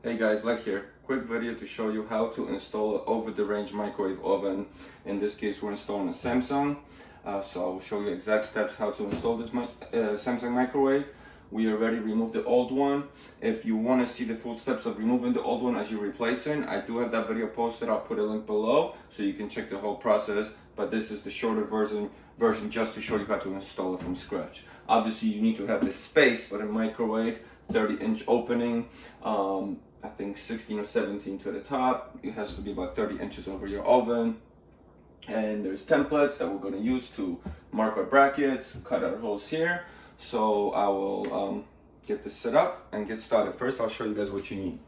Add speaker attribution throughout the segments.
Speaker 1: Hey guys, Lek here. Quick video to show you how to install an over-the-range microwave oven. In this case, we're installing a Samsung. So I'll show you exact steps how to install this Samsung microwave. We already removed the old one. If you want to see the full steps of removing the old one as you're replacing, I do have that video posted. I'll put a link below so you can check the whole process. But this is the shorter version just to show you how to install it from scratch. Obviously, you need to have the space for the microwave, 30-inch opening. I think 16 or 17 to the top. It has to be about 30 inches over your oven. And there's templates that we're going to use to mark our brackets, cut our holes here. So I will get this set up and get started. First, I'll show you guys what you need.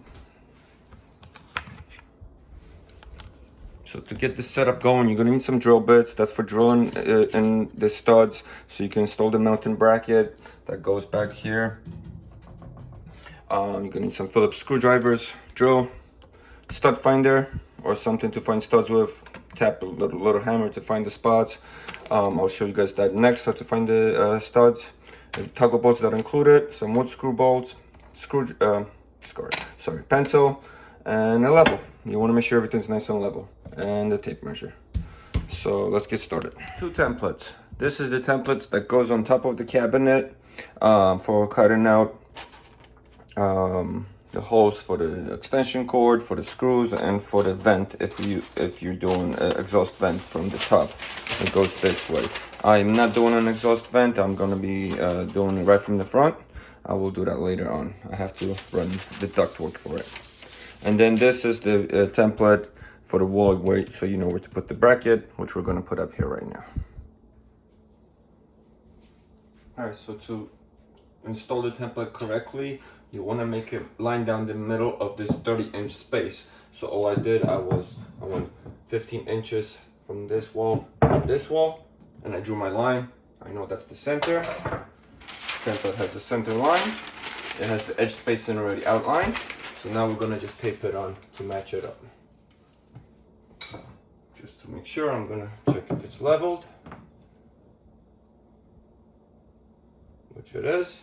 Speaker 1: So to get this setup going, you're going to need some drill bits. That's for drilling in the studs so you can install the mounting bracket that goes back here. You're going to need some Phillips screwdrivers, drill, stud finder, or something to find studs with. Tap a little hammer to find the spots. I'll show you guys that next, how to find the studs. The toggle bolts that are included, some wood screw bolts, pencil, and a level. You want to make sure everything's nice and level, and the tape measure. So let's get started. Two templates. This is the template that goes on top of the cabinet for cutting out the holes for the extension cord, for the screws, and for the vent if you're doing an exhaust vent from the top. It goes this way. I'm not doing an exhaust vent. I'm going to be doing it right from the front. I will do that later on. I have to run the ductwork for it. And then this is the template for the wall weight, so you know where to put the bracket, which we're going to put up here right now. All right, so to install the template correctly, you want to make it line down the middle of this 30-inch space. So all I did, I went 15 inches from this wall to this wall, and I drew my line. I know that's the center. Template has a center line. It has the edge spacing already outlined. So now we're gonna just tape it on to match it up. Just to make sure, I'm gonna check if it's leveled, which it is.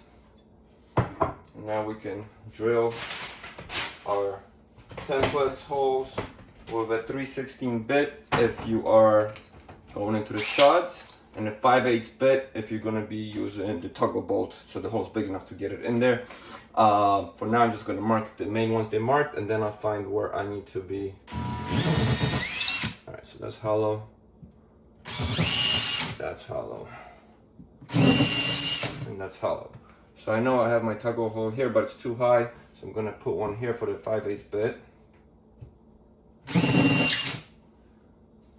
Speaker 1: And now we can drill our templates holes with a 3/16 bit if you are going into the studs, and a 5/8 bit if you're going to be using the toggle bolt, so the hole's big enough to get it in there. For now, I'm just going to mark the main ones they marked, and then I'll find where I need to be. All right, so that's hollow. That's hollow. And that's hollow. So I know I have my toggle hole here, but it's too high, so I'm going to put one here for the 5/8 bit.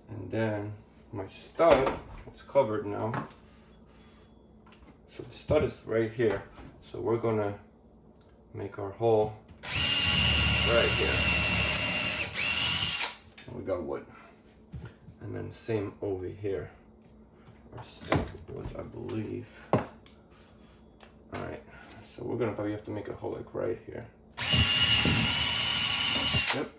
Speaker 1: And then my stud, it's covered now. So the stud is right here. So we're going to make our hole right here. And we got wood. And then same over here. Our stud was, I believe. Alright, so we're gonna probably have to make a hole like right here. Yep.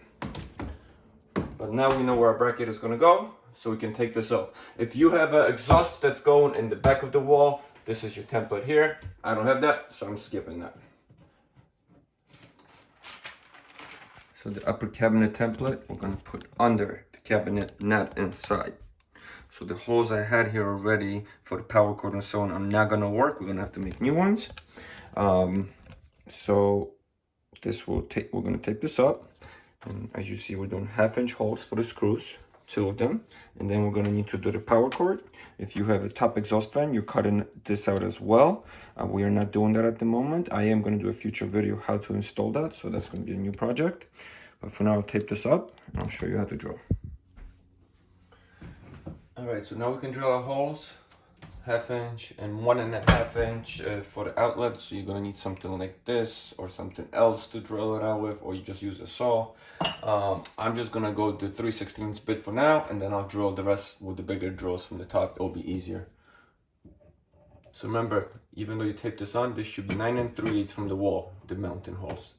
Speaker 1: But now we know where our bracket is gonna go, so we can take this off. If you have an exhaust that's going in the back of the wall, this is your template here. I don't have that, so I'm skipping that. So the upper cabinet template, we're gonna put under the cabinet, not inside. So the holes I had here already for the power cord and so on are not gonna work. We're gonna have to make new ones. So this will take. We're gonna tape this up, and as you see, we're doing 1/2-inch holes for the screws, 2 of them, and then we're gonna need to do the power cord. If you have a top exhaust fan, you're cutting this out as well. We are not doing that at the moment. I am gonna do a future video how to install that, so that's gonna be a new project. But for now, I'll tape this up, and I'll show you how to drill. Alright, so now we can drill our holes, 1/2-inch and 1.5-inch for the outlets. So you're going to need something like this or something else to drill it out with, or you just use a saw. I'm just going to go the 3/16 bit for now, and then I'll drill the rest with the bigger drills from the top. It'll be easier. So remember, even though you tape this on, this should be 9 3/8 from the wall, the mounting holes.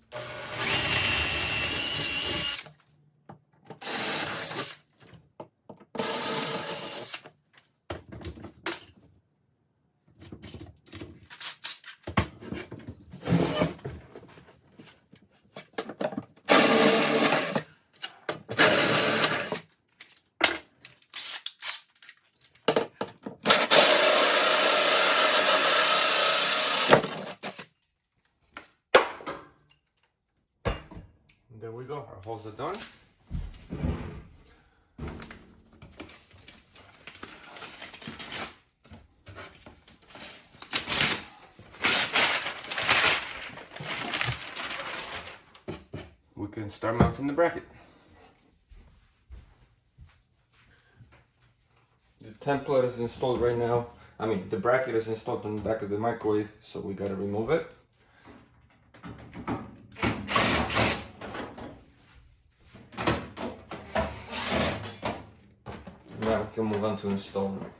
Speaker 1: There we go, our holes are done. We can start mounting the bracket. The template is installed right now. I mean, the bracket is installed on the back of the microwave, so we gotta remove it. Now we can move on to installing it.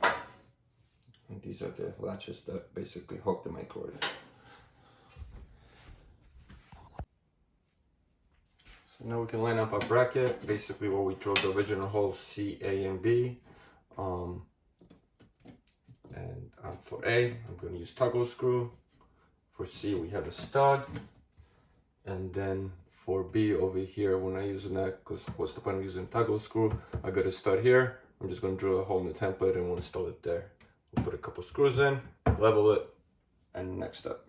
Speaker 1: And these are the latches that basically hook the microwave. So now we can line up our bracket, basically where we drilled the original holes C, A, and B. And for A, I'm going to use toggle screw. For C, we have a stud. And then for B over here, we're not using that because what's the point of using toggle screw? I got a stud here. I'm just going to drill a hole in the template and we'll install it there. We'll put a couple screws in, level it, and next step.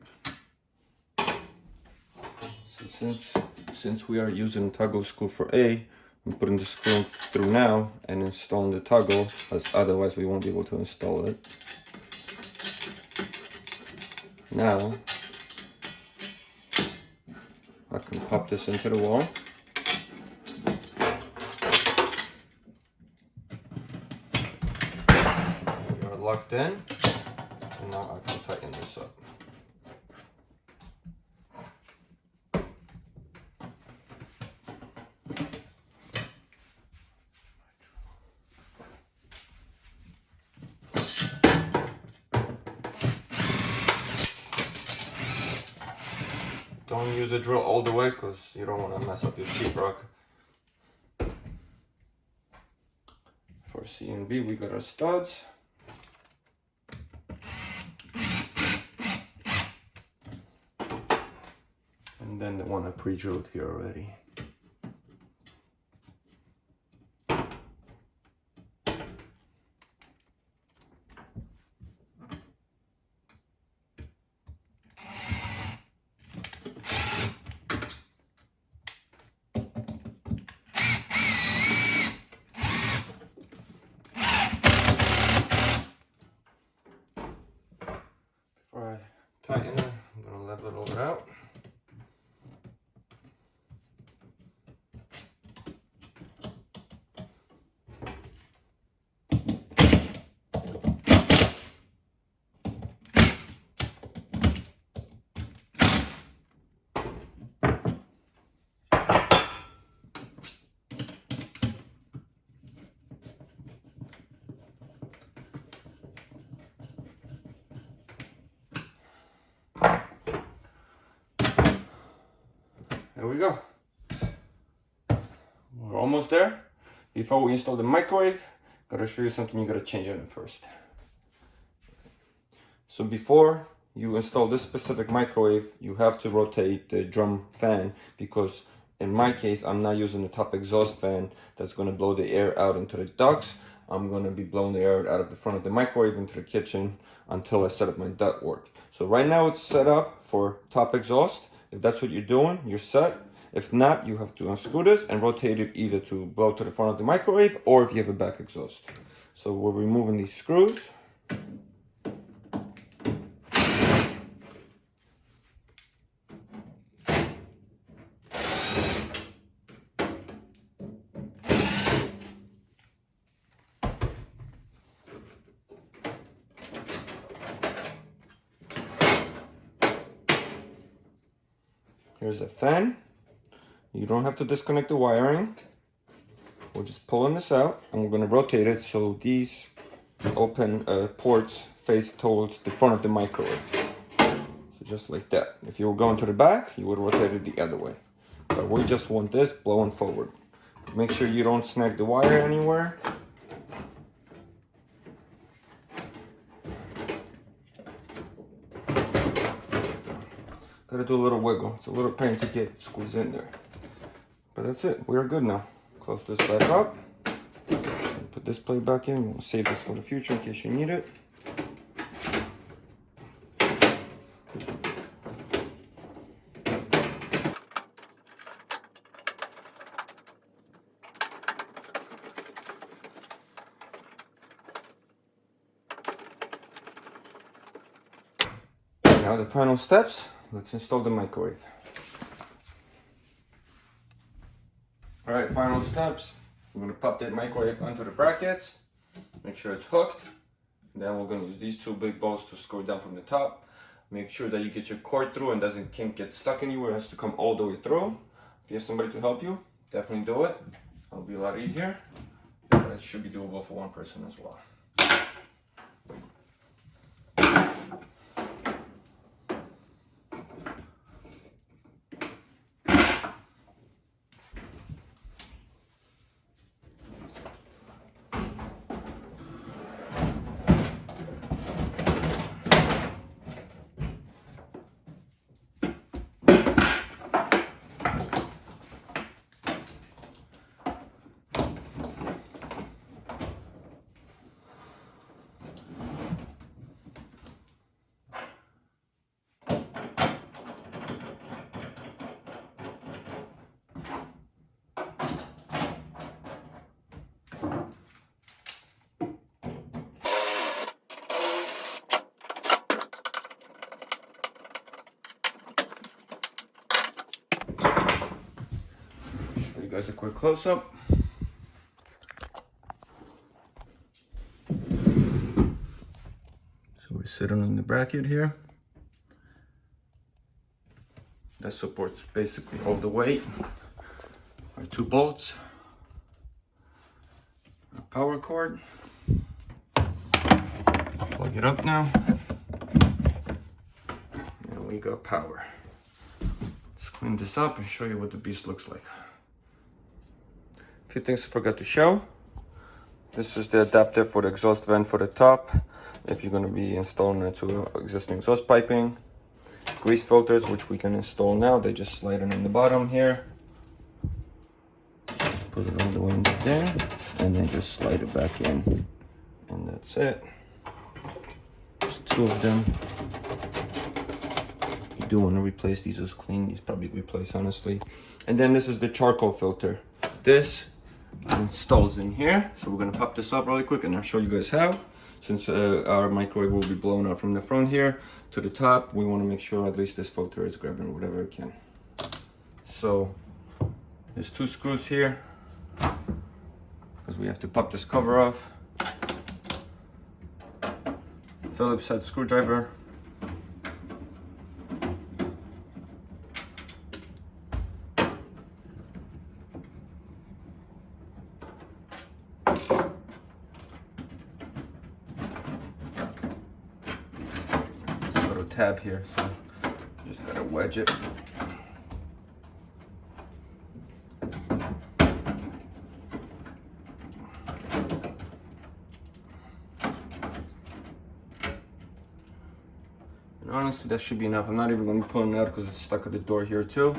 Speaker 1: So since we are using toggle screw for A, I'm putting the screw through now and installing the toggle, as otherwise we won't be able to install it. Now, I can pop this into the wall. We are locked in, and now I can tighten this up. Don't use a drill all the way because you don't want to mess up your sheetrock. For C and B, we got our studs. And then the one I pre-drilled here already. Tighten it, I'm going to level it all out. There we go. We're almost there. Before we install the microwave, gotta show you something you gotta change in it first. So before you install this specific microwave, you have to rotate the drum fan because in my case, I'm not using the top exhaust fan that's gonna blow the air out into the ducts. I'm gonna be blowing the air out of the front of the microwave into the kitchen until I set up my ductwork. So right now it's set up for top exhaust. If that's what you're doing, you're set. If not, you have to unscrew this and rotate it either to blow to the front of the microwave or if you have a back exhaust. So we're removing these screws. Here's a fan. You don't have to disconnect the wiring. We're just pulling this out and we're going to rotate it so these open ports face towards the front of the microwave. So just like that. If you were going to the back, you would rotate it the other way. But we just want this blowing forward. Make sure you don't snag the wire anywhere. Gotta do a little wiggle. It's a little pain to get squeezed in there. But that's it. We're good now. Close this back up. Put this plate back in. We'll save this for the future in case you need it. now the final steps. Let's install the microwave. All right, final steps. We're gonna pop that microwave onto the brackets. Make sure it's hooked. Then we're gonna use these two big bolts to screw it down from the top. Make sure that you get your cord through and can't get stuck anywhere. It has to come all the way through. If you have somebody to help you, definitely do it. It'll be a lot easier. But it should be doable for one person as well. Show you guys a quick close-up. So we're sitting on the bracket here. That supports basically all the weight. Our two bolts, our power cord. Plug it up now. And we got power. Let's clean this up and show you what the beast looks like. A few things I forgot to show. This is the adapter for the exhaust vent for the top. If you're going to be installing it to existing exhaust piping. Grease filters, which we can install now. They just slide in the bottom here. Put it all the way in there, and then just slide it back in. And that's it. There's two of them. You do want to replace these as clean. These probably replace, honestly. And then this is the charcoal filter. This installs in here. So we're going to pop this up really quick and I'll show you guys how. Since our microwave will be blown out from the front here to the top, we want to make sure at least this filter is grabbing whatever it can. So there's two screws here because we have to pop this cover off. Phillips head screwdriver. Tab here, so just gotta wedge it. And honestly, that should be enough. I'm not even going to be pulling it out because it's stuck at the door here too.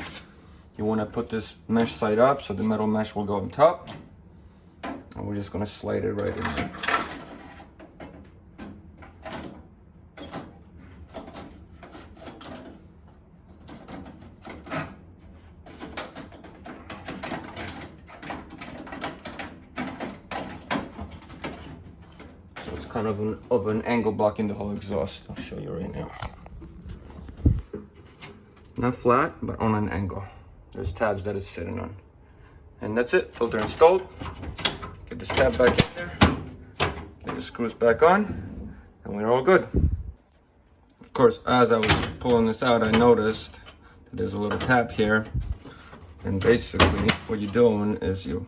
Speaker 1: You want to put this mesh side up so the metal mesh will go on top, and we're just going to slide it right in there. Kind of an angle blocking the whole exhaust. I'll show you right now. Not flat, but on an angle. There's tabs that it's sitting on. And that's it, filter installed. Get this tab back in there. Get the screws back on, and we're all good. Of course, as I was pulling this out, I noticed that there's a little tab here. And basically, what you're doing is you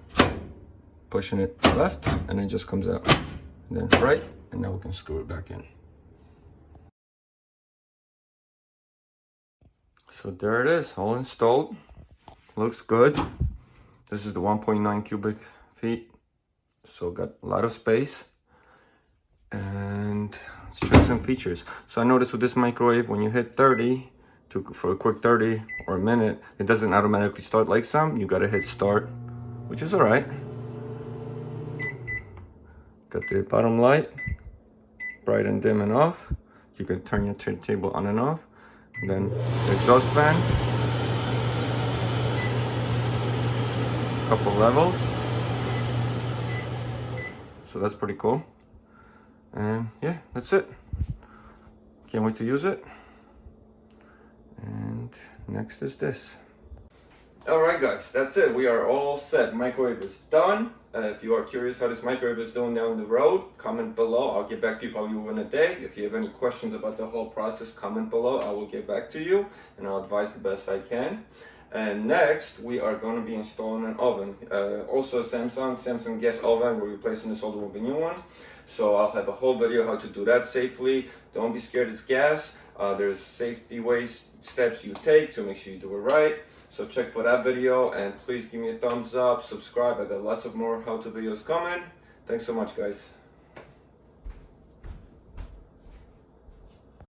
Speaker 1: pushing it left, and it just comes out. And then right, and now we can screw it back in. So there it is, all installed. Looks good. This is the 1.9 cubic feet, so got a lot of space. And let's check some features. So I noticed with this microwave, when you hit 30, for a quick 30 or a minute, it doesn't automatically start like some. You gotta hit start, which is all right. Got the bottom light, bright and dim and off. You can turn your turntable on and off. And then the exhaust fan. Couple levels. So that's pretty cool. And yeah, that's it. Can't wait to use it. And next is this. Alright guys, that's it. We are all set. Microwave is done. If you are curious how this microwave is doing down the road, comment below. I'll get back to you probably within a day. If you have any questions about the whole process, comment below. I will get back to you and I'll advise the best I can. And next, we are going to be installing an oven. Also a Samsung gas oven. We're replacing this old one with a new one. So I'll have a whole video how to do that safely. Don't be scared, it's gas. There's safety steps you take to make sure you do it right. So check for that video and please give me a thumbs up, subscribe. I got lots of more how-to videos coming. Thanks so much, guys.